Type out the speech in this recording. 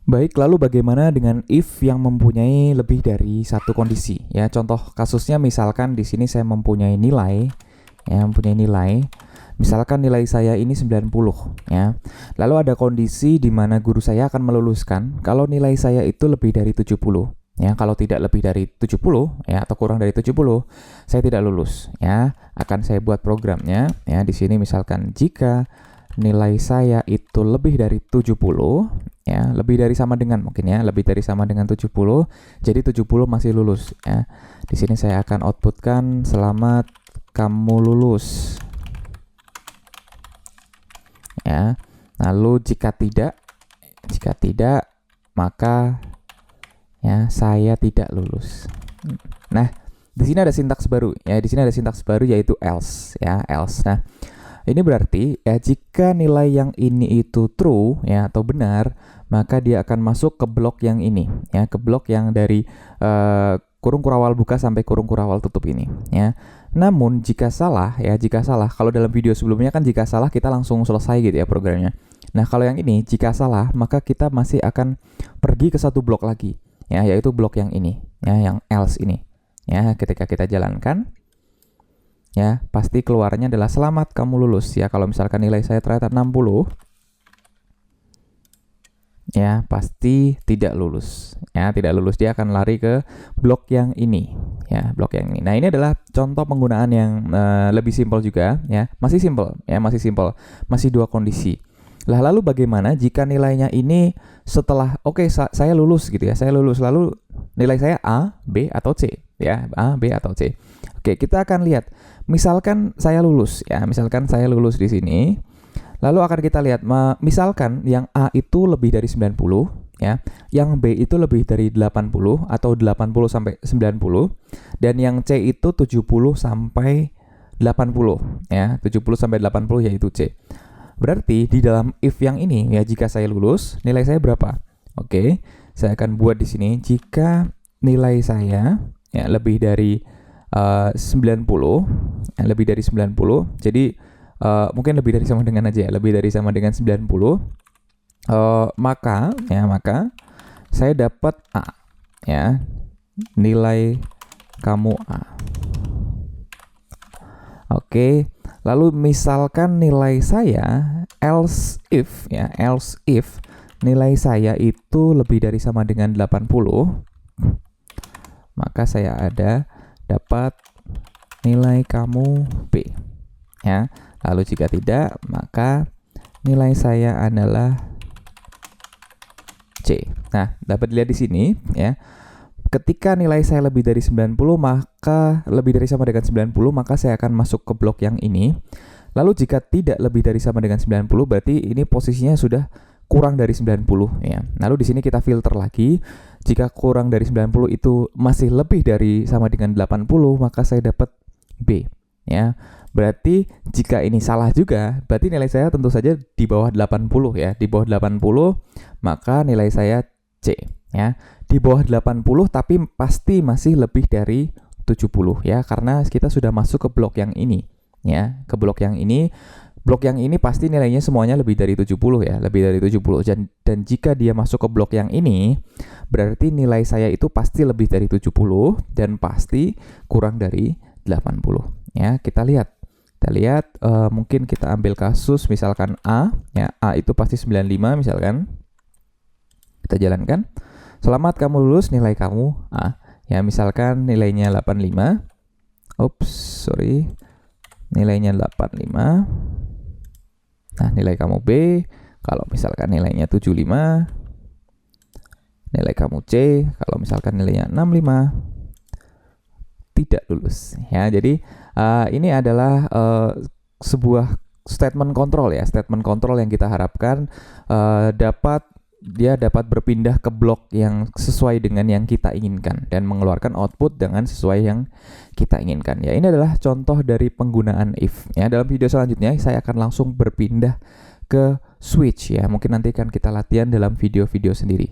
Baik, lalu bagaimana dengan if yang mempunyai lebih dari satu kondisi? Ya, contoh kasusnya misalkan di sini saya mempunyai nilai, ya, misalkan nilai saya ini 90, ya. Lalu ada kondisi di mana guru saya akan meluluskan kalau nilai saya itu lebih dari 70. Ya, kalau tidak lebih dari 70, ya, atau kurang dari 70, saya tidak lulus, ya. Akan saya buat programnya, ya. Di sini misalkan jika nilai saya itu lebih dari 70, ya, lebih dari sama dengan mungkin ya, lebih dari sama dengan 70, jadi 70 masih lulus, ya. Di sini saya akan outputkan selamat kamu lulus, ya. Lalu jika tidak maka ya saya tidak lulus. Nah, di sini ada sintaks baru, ya. Di sini ada sintaks baru yaitu else, ya, else. Nah, ini berarti ya jika nilai yang ini itu true, ya, atau benar, maka dia akan masuk ke blok yang ini, ya, ke blok yang dari kurung kurawal buka sampai kurung kurawal tutup ini, ya. Namun jika salah, kalau dalam video sebelumnya kan jika salah kita langsung selesai gitu ya programnya. Nah, kalau yang ini jika salah maka kita masih akan pergi ke satu blok lagi, ya, yaitu blok yang ini, ya, yang else ini. Ya, ketika kita jalankan, ya, pasti keluarnya adalah selamat kamu lulus, ya. Kalau misalkan nilai saya ternyata 60, ya, pasti tidak lulus, ya, tidak lulus. Dia akan lari ke blok yang ini, ya, blok yang ini. Nah, ini adalah contoh penggunaan yang lebih simpel juga, ya. Masih simpel, masih dua kondisi. Lah, lalu bagaimana jika nilainya ini setelah saya lulus gitu ya, saya lulus, lalu nilai saya A, B atau C, ya, A, B atau C. Oke, kita akan lihat. Misalkan saya lulus, ya, di sini. Lalu akan kita lihat, misalkan yang A itu lebih dari 90, ya, yang B itu lebih dari 80 atau 80 sampai 90, dan yang C itu 70 sampai 80, ya, 70 sampai 80 yaitu C. Berarti di dalam if yang ini, ya, jika saya lulus, nilai saya berapa? Oke, saya akan buat di sini jika nilai saya, ya, lebih dari 90, ya, lebih dari 90. Jadi mungkin lebih dari sama dengan aja ya, lebih dari sama dengan 90, maka saya dapat A, ya, nilai kamu A. Oke, lalu misalkan nilai saya else if nilai saya itu lebih dari sama dengan 80, maka saya dapat nilai kamu B, ya. Lalu jika tidak, maka nilai saya adalah C. Nah, dapat dilihat di sini, ya. Ketika nilai saya lebih dari 90, maka lebih dari sama dengan 90, maka saya akan masuk ke blok yang ini. Lalu jika tidak lebih dari sama dengan 90, berarti ini posisinya sudah kurang dari 90, ya. Lalu di sini kita filter lagi. Jika kurang dari 90 itu masih lebih dari sama dengan 80, maka saya dapat B, ya. Berarti jika ini salah juga, berarti nilai saya tentu saja di bawah 80, ya. Di bawah 80, maka nilai saya C, ya. Di bawah 80 tapi pasti masih lebih dari 70, ya, karena kita sudah masuk ke blok yang ini, ya. Ke blok yang ini. Blok yang ini pasti nilainya semuanya lebih dari 70, ya, lebih dari 70. Dan jika dia masuk ke blok yang ini, berarti nilai saya itu pasti lebih dari 70 dan pasti kurang dari 80, ya. Kita lihat, mungkin kita ambil kasus misalkan A, ya, A itu pasti 95 misalkan. Kita jalankan. Selamat kamu lulus, nilai kamu A. Ya, misalkan nilainya 85. Nilainya 85. Nah, nilai kamu B, kalau misalkan nilainya 75. Nilai kamu C, kalau misalkan nilainya 65. Tidak lulus, ya. Jadi ini adalah sebuah statement control, ya, statement control yang kita harapkan dapat berpindah ke blok yang sesuai dengan yang kita inginkan dan mengeluarkan output dengan sesuai yang kita inginkan. Ya, ini adalah contoh dari penggunaan if. Ya, dalam video selanjutnya saya akan langsung berpindah ke switch, ya. Mungkin nanti akan kita latihan dalam video-video sendiri.